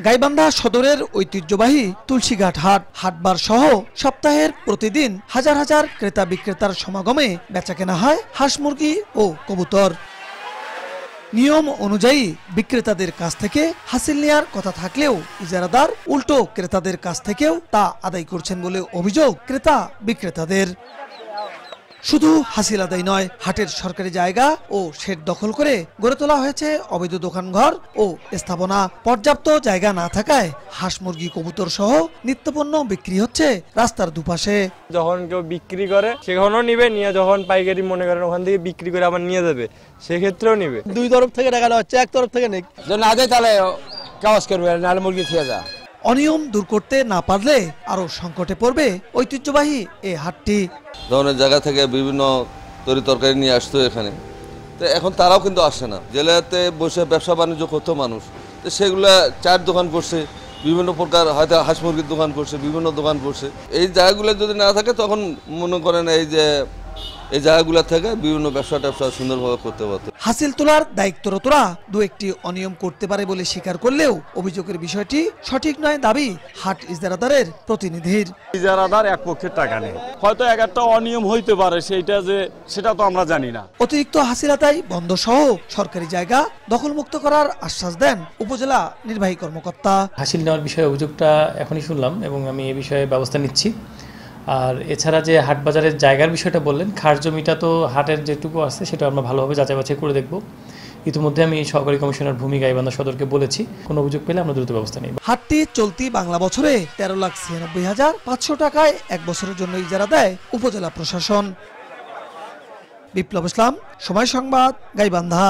গাইবান্ধা সদরের ঐতিহ্যবাহী তুলসীঘাট হাটবার সহ সপ্তাহের প্রতিদিন হাজার হাজার ক্রেতা বিক্রেতার সমাগমে বেচাকেনা হয় হাঁস মুরগি ও কবুতর। নিয়ম অনুযায়ী বিক্রেতাদের কাছ থেকে হাসিল নেয়ার কথা থাকলেও ইজারাদার উল্টো ক্রেতাদের কাছ থেকেও তা আদায় করছেন বলে অভিযোগ ক্রেতা বিক্রেতাদের। শুধু হাসিল আদায় নয়, হাটের সরকারি জায়গা ও শেড দখল করে গড়ে তোলা হয়েছে অবৈধ দোকানঘর ও স্থাপনা। পর্যাপ্ত জায়গা না থাকায় হাঁস মুরগি কবুতর সহ নিত্যপণ্য বিক্রি হচ্ছে রাস্তার দুপাশে। যখন কেউ বিক্রি করে সেখানেও নিবে, নিয়ে যখন পাইকারি মনে করেন ওখান থেকে বিক্রি করে আবার নিয়ে যাবে, সেক্ষেত্রেও নিবে। দুই তরফ থেকে টাকা দেওয়া হচ্ছে, এক তরফ থেকে নেই। না দেয় তাহলে কাজ করবে, নাহলে মুরগি খেয়ে যা। অনিয়ম দূর করতে না পারলে আরো সংকটে পড়বে ঐতিহ্যবাহী এই হাটটি। ধরনের জায়গা থেকে বিভিন্ন তরি তরকারি নিয়ে আসতো এখানে, তো এখন তারাও কিন্তু আসে না। জেলাতে বসে ব্যবসা বাণিজ্য করতো মানুষ, তো সেগুলা চায়ের দোকান করছে, বিভিন্ন প্রকার হয়তো হাঁস মুরগির দোকান করছে, বিভিন্ন দোকান করছে। এই জায়গাগুলো যদি না থাকে তখন মনে করেন এই জায়গাগুলো থেকে বিভিন্ন ব্যবসা সুন্দরভাবে করতে পারত। হাসিল তোলার দায়িত্বরতরা দু একটি অনিয়ম করতে পারে বলে স্বীকার করলেও অভিযোগের বিষয়টি সঠিক নয় দাবি হাট ইজারাদারের প্রতিনিধির। ইজারাদার এক পক্ষের টাকা নেই, হয়তো একটা অনিয়ম হইতে পারে, সেটা তো আমরা জানি না। অতিরিক্ত হাসিল আদায় বন্ধ সহ সরকারি জায়গা দখলমুক্ত করার আশ্বাস দেন উপজেলা নির্বাহী কর্মকর্তা। হাসিল নেওয়ার বিষয়ে অভিযোগটা এখনই শুনলাম এবং আমি এ বিষয়ে ব্যবস্থা নিচ্ছি। আর এছাড়া যে হাট বাজারের জায়গার বিষয়টা বললেন, খাস জমিটা তো হাটের যেটুকু আছে সেটা আমরা ভালোভাবে যাচাই বাছাই করে দেখব। ইতিমধ্যে আমি সহকারী কমিশনার ভূমি গাইবান্ধা সদরকে বলেছি, কোনো অভিযোগ পেলে আমরা দ্রুত ব্যবস্থা নিব। হাটটি চলতি বাংলা বছরে 13,96,500 টাকায় এক বছরের জন্য ইজারা দেয় উপজেলা প্রশাসন। বিপ্লব ইসলাম, সময় সংবাদ, গাইবান্ধা।